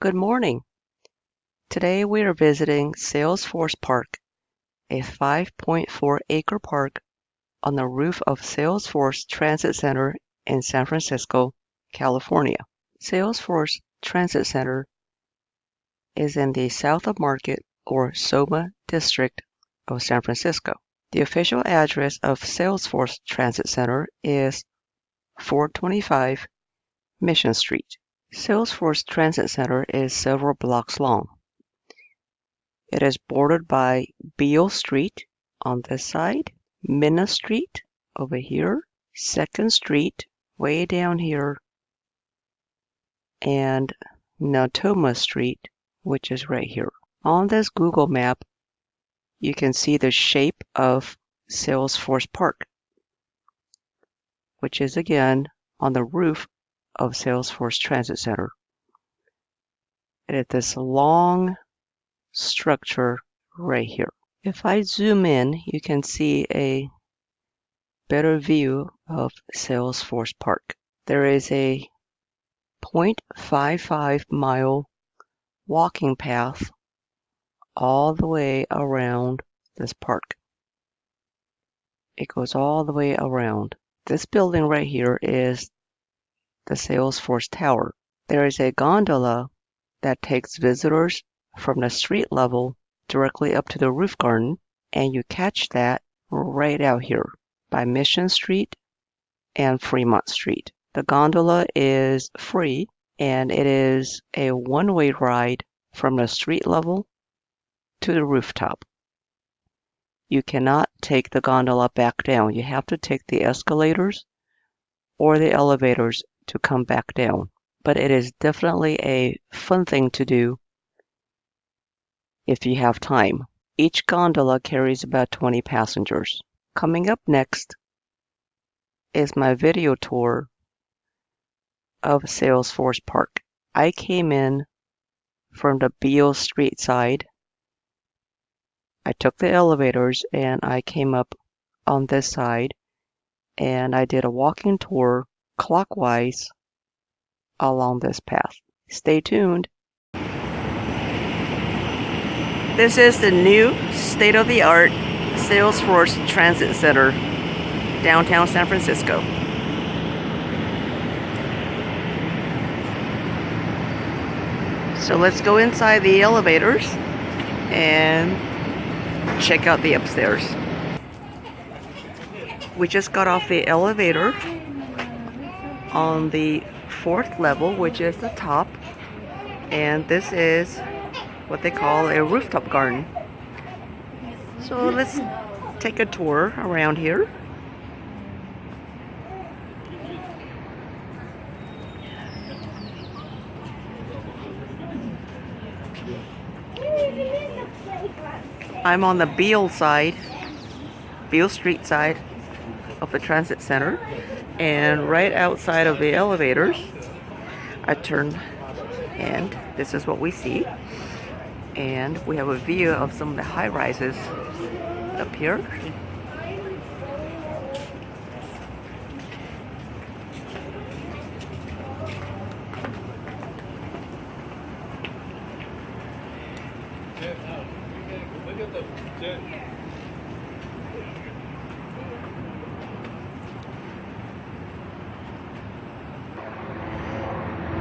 Good morning. Today we are visiting Salesforce Park, a 5.4-acre park on the roof of Salesforce Transit Center in San Francisco, California. Salesforce Transit Center is in the South of Market or SOMA district of San Francisco. The official address of Salesforce Transit Center is 425 Mission Street. Salesforce Transit Center is several blocks long. It is bordered by Beale Street on this side, Minna Street over here, 2nd Street way down here, and Natoma Street, which is right here. On this Google map, you can see the shape of Salesforce Park, which is again on the roof of Salesforce Transit Center. It is this long structure right here. If I zoom in, you can see a better view of Salesforce Park. There is a 0.55 mile walking path all the way around this park. It goes all the way around. This building right here is the Salesforce Tower. There is a gondola that takes visitors from the street level directly up to the roof garden, and you catch that right out here by Mission Street and Fremont Street. The gondola is free, and it is a one-way ride from the street level to the rooftop. You cannot take the gondola back down. You have to take the escalators or the elevators to come back down. But it is definitely a fun thing to do if you have time. Each gondola carries about 20 passengers. Coming up next is my video tour of Salesforce Park. I came in from the Beale Street side. I took the elevators and I came up on this side, and I did a walking tour clockwise along this path. Stay tuned. This is the new state-of-the-art Salesforce Transit Center, downtown San Francisco. So let's go inside the elevators and check out the upstairs. We just got off the elevator on the 4th level, which is the top, and this is what they call a rooftop garden. So let's take a tour around here. I'm on the Beale side, Beale Street side of the Transit Center, and right outside of the elevators, I turn, and this is what we see. And we have a view of some of the high-rises up here.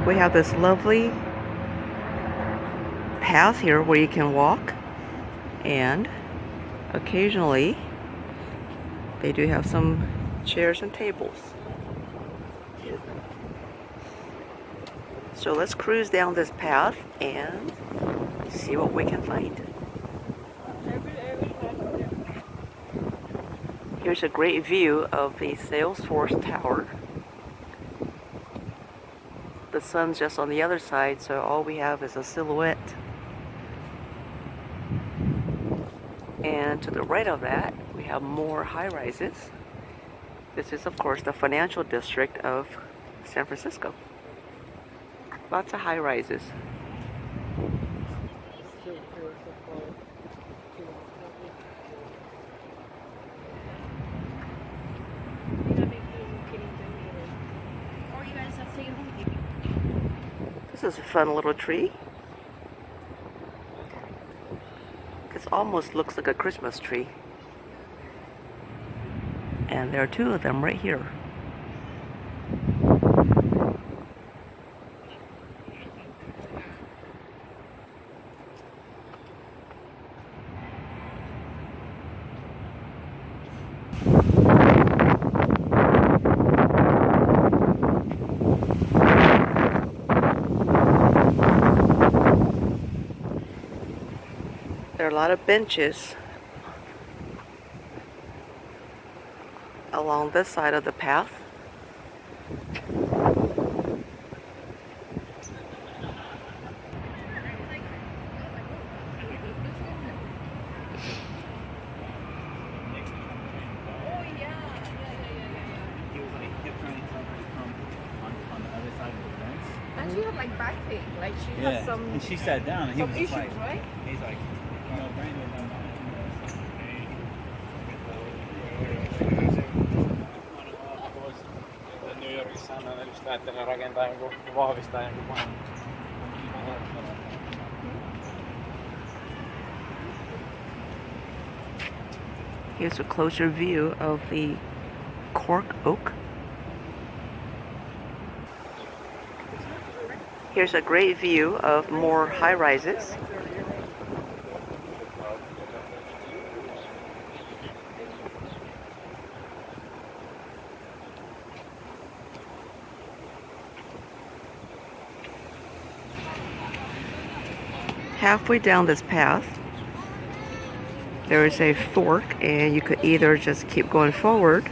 We have this lovely path here where you can walk, and occasionally they do have some chairs and tables. So let's cruise down this path and see what we can find. Here's a great view of the Salesforce Tower. The sun's just on the other side, so all we have is a silhouette. And to the right of that, we have more high-rises. This is, of course, the financial district of San Francisco. Lots of high-rises. This is a fun little tree. almost looks like a Christmas tree. And there are two of them right here. There are a lot of benches along this side of the path. And she had like back pain, like she had some. And she sat down, and he was issues, like, right? he's like, no, Brandon, no. New Yorkissa on edustaa, että ne rakentaa jonkun, vahvistaa jonkun vanhan. Here's a closer view of the cork oak. Here's a great view of more high-rises. Halfway down this path, there is a fork, and you could either just keep going forward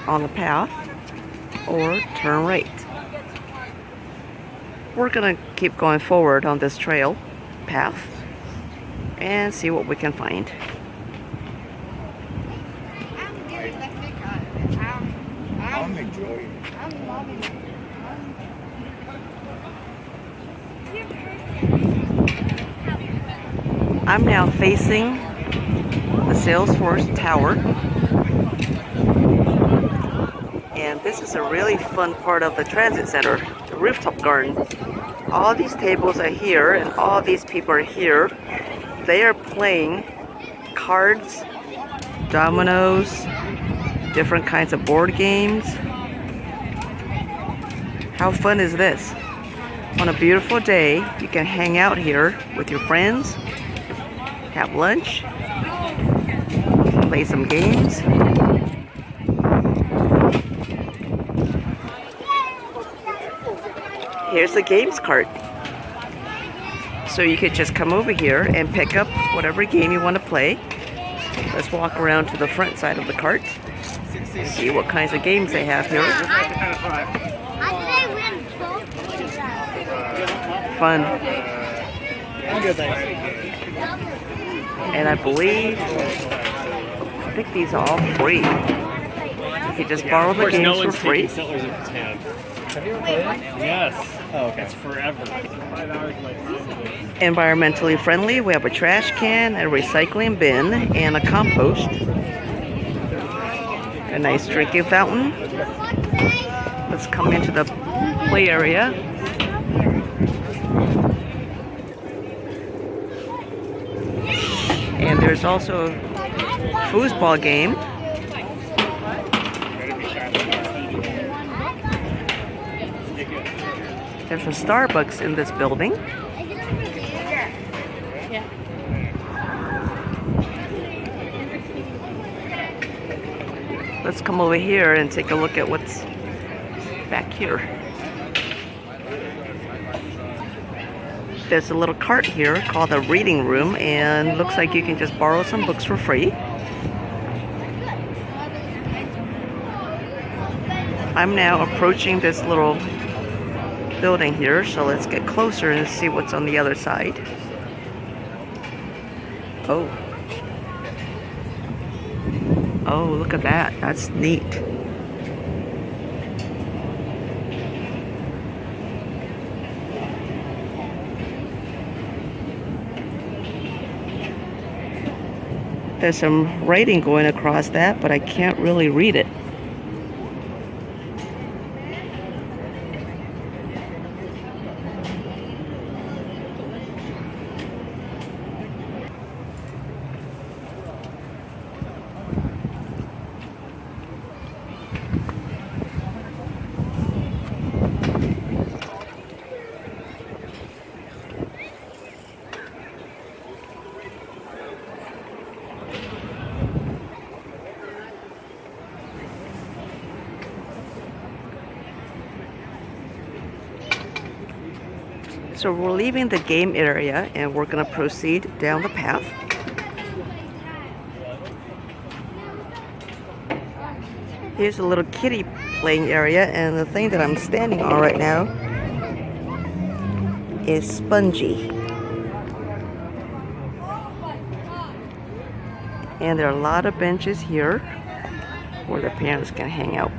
on the path or turn right. We're gonna keep going forward on this trail path and see what we can find. I'm enjoying it. I'm now facing the Salesforce Tower, and this is a really fun part of the transit center, the rooftop garden. All these tables are here and all these people are here. They are playing cards, dominoes, different kinds of board games. How fun is this? On a beautiful day, you can hang out here with your friends, have lunch, play some games. Here's the games cart. So you could just come over here and pick up whatever game you want to play. Let's walk around to the front side of the cart and see what kinds of games they have here. Fun. And I think these are all free. You can just borrow the games for free. Have you ever played it? Yes. Oh, okay. It's forever. 5 hours like Environmentally friendly. We have a trash can, a recycling bin, and a compost. A nice drinking fountain. Let's come into the play area. And there's also a foosball game. There's a Starbucks in this building. Let's come over here and take a look at what's back here. There's a little cart here called the reading room, and looks like you can just borrow some books for free. I'm now approaching this little building here, so let's get closer and see what's on the other side. Oh, look at that. That's neat. There's some writing going across that, but I can't really read it. So we're leaving the game area and we're going to proceed down the path. Here's a little kiddie playing area, and the thing that I'm standing on right now is Spongy. And there are a lot of benches here where the parents can hang out.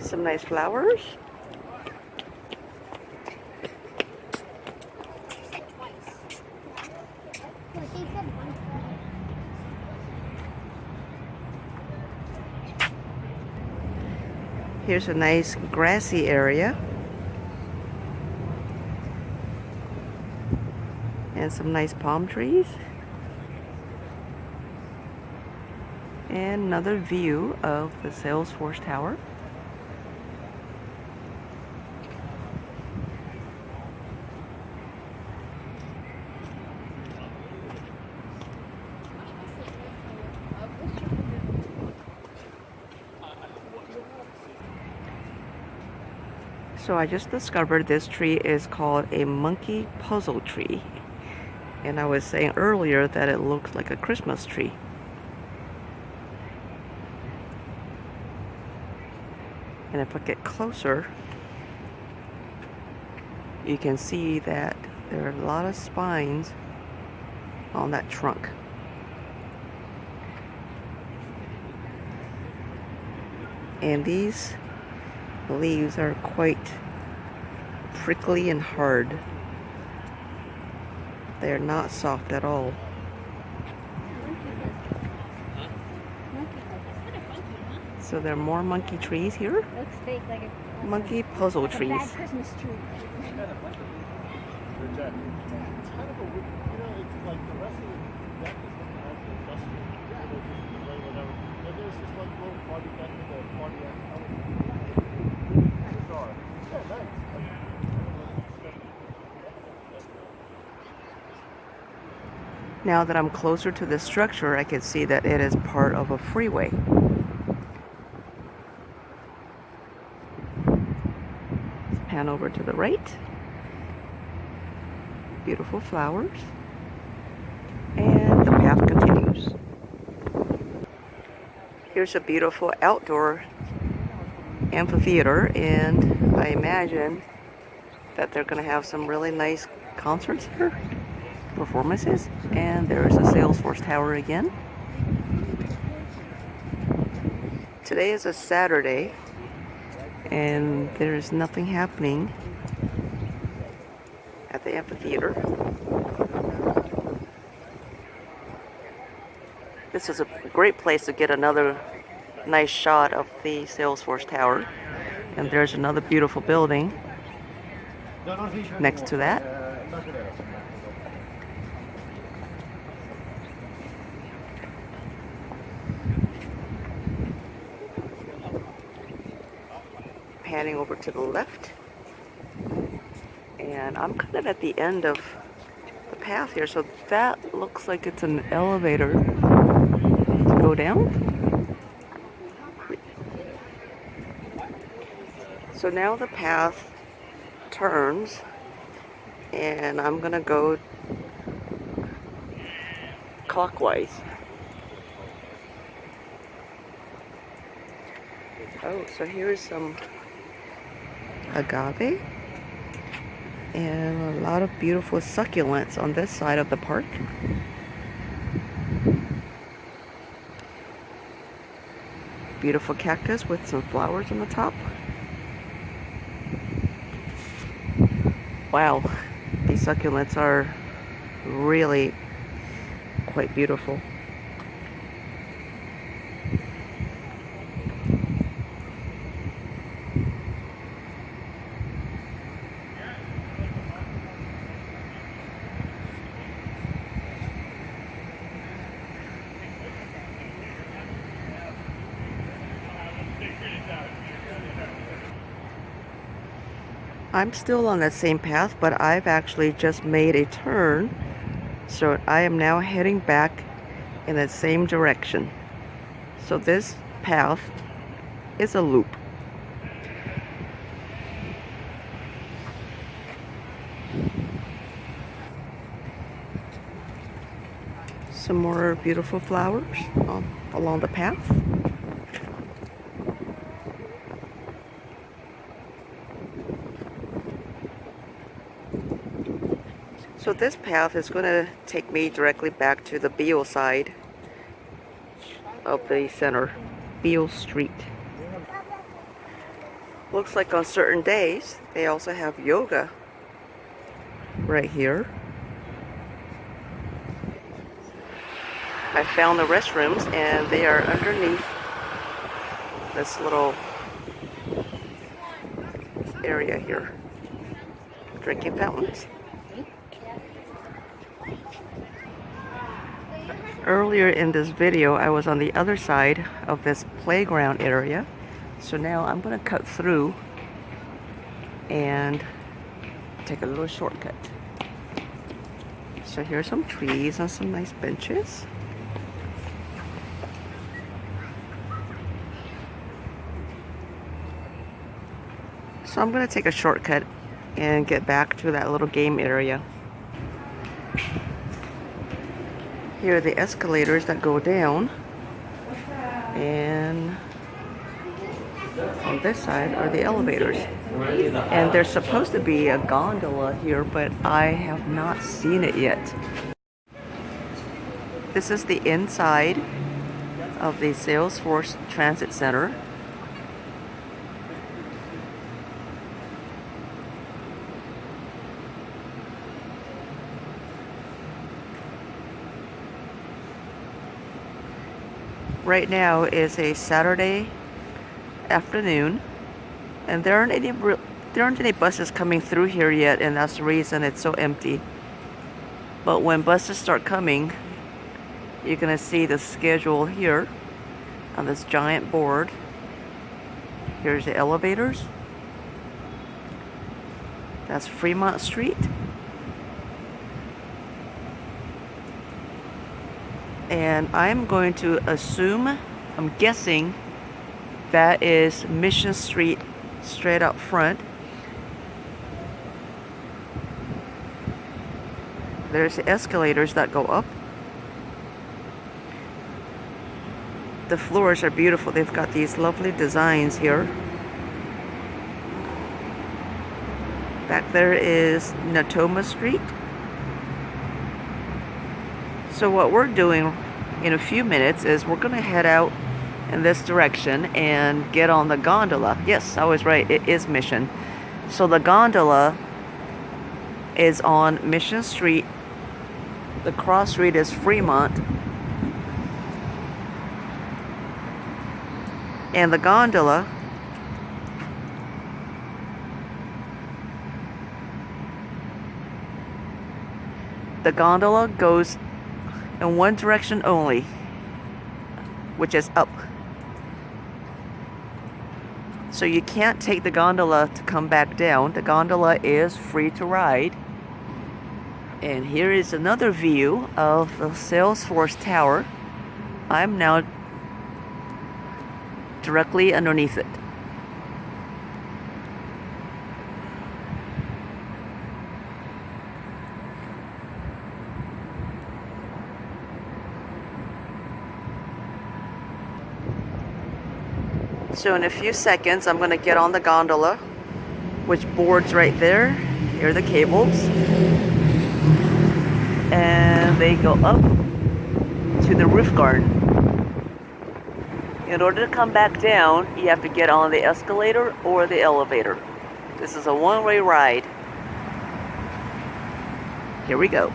Some nice flowers. Here's a nice grassy area. And some nice palm trees. And another view of the Salesforce Tower. So I just discovered this tree is called a monkey puzzle tree. And I was saying earlier that it looks like a Christmas tree. And if I get closer, you can see that there are a lot of spines on that trunk. And these leaves are quite prickly and hard. They're not soft at all. So there are more monkey trees here. Looks fake, like a monkey puzzle like trees. a bad Christmas tree. Now that I'm closer to the structure, I can see that it is part of a freeway. Let's pan over to the right. Beautiful flowers. And the path continues. Here's a beautiful outdoor amphitheater, and I imagine that they're going to have some really nice concerts here. Performances. And there's a Salesforce Tower again. Today is a Saturday and there's nothing happening at the amphitheater. This is a great place to get another nice shot of the Salesforce Tower. And there's another beautiful building next to that. Panning over to the left, and I'm kind of at the end of the path here, so that looks like it's an elevator to go down. So now the path turns, and I'm gonna go clockwise. Oh, so here's some agave and a lot of beautiful succulents on this side of the park. Beautiful cactus with some flowers on the top. Wow, these succulents are really quite beautiful. I'm still on that same path, but I've actually just made a turn, so I am now heading back in the same direction. So this path is a loop. Some more beautiful flowers along the path. So this path is going to take me directly back to the Beale side of the center, Beale Street. Looks like on certain days they also have yoga right here. I found the restrooms and they are underneath this little area here. Drinking fountains. Earlier in this video, I was on the other side of this playground area. So now I'm going to cut through and take a little shortcut. So here's some trees and some nice benches. So I'm going to take a shortcut and get back to that little game area. Here are the escalators that go down, and on this side are the elevators. And there's supposed to be a gondola here, but I have not seen it yet. This is the inside of the Salesforce Transit Center. Right now is a Saturday afternoon, and there aren't any buses coming through here yet, and that's the reason it's so empty. But when buses start coming, you're gonna see the schedule here on this giant board. Here's the elevators. That's Fremont Street. And I'm going to assume, I'm guessing, that is Mission Street straight up front. There's the escalators that go up. The floors are beautiful. They've got these lovely designs here. Back there is Natoma Street. So what we're doing in a few minutes is we're going to head out in this direction and get on the gondola. Yes, I was right. It is Mission. So the gondola is on Mission Street. The cross street is Fremont. And the gondola goes in one direction only, which is up. So you can't take the gondola to come back down. The gondola is free to ride. And here is another view of the Salesforce Tower. I'm now directly underneath it. So in a few seconds, I'm going to get on the gondola, which boards right there. Here are the cables. And they go up to the roof garden. In order to come back down, you have to get on the escalator or the elevator. This is a one-way ride. Here we go.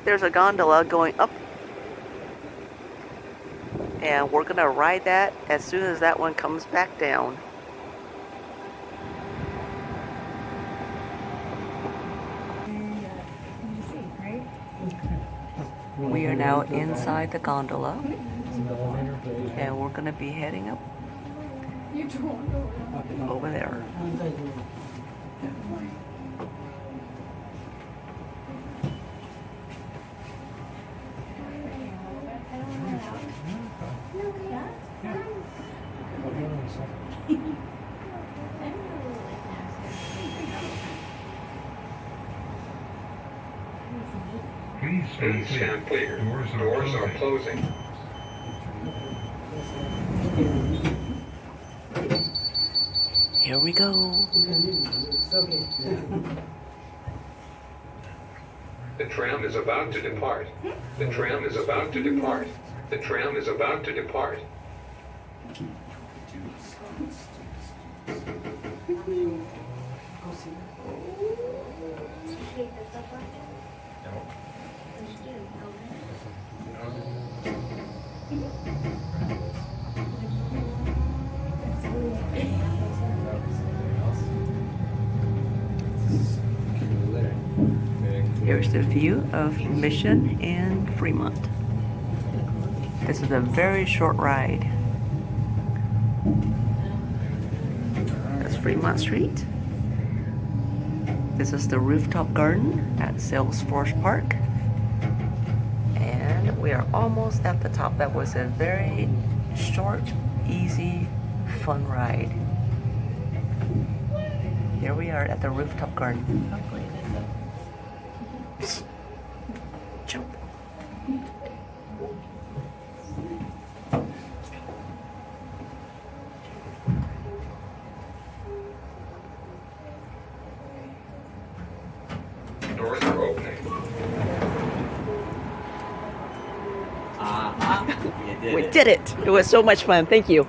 There's a gondola going up. And we're going to ride that as soon as that one comes back down. We are now inside the gondola, and we're going to be heading up over there. Please stand clear. Doors are closing. Here we go. The tram is about to depart. The tram is about to depart. The tram is about to depart. Here's the view of Mission and Fremont. This is a very short ride. That's Fremont Street. This is the rooftop garden at Salesforce Park. And we are almost at the top. That was a very short, easy, fun ride. Here we are at the rooftop garden. Jump. Doors are opening. We did it. It was so much fun. Thank you.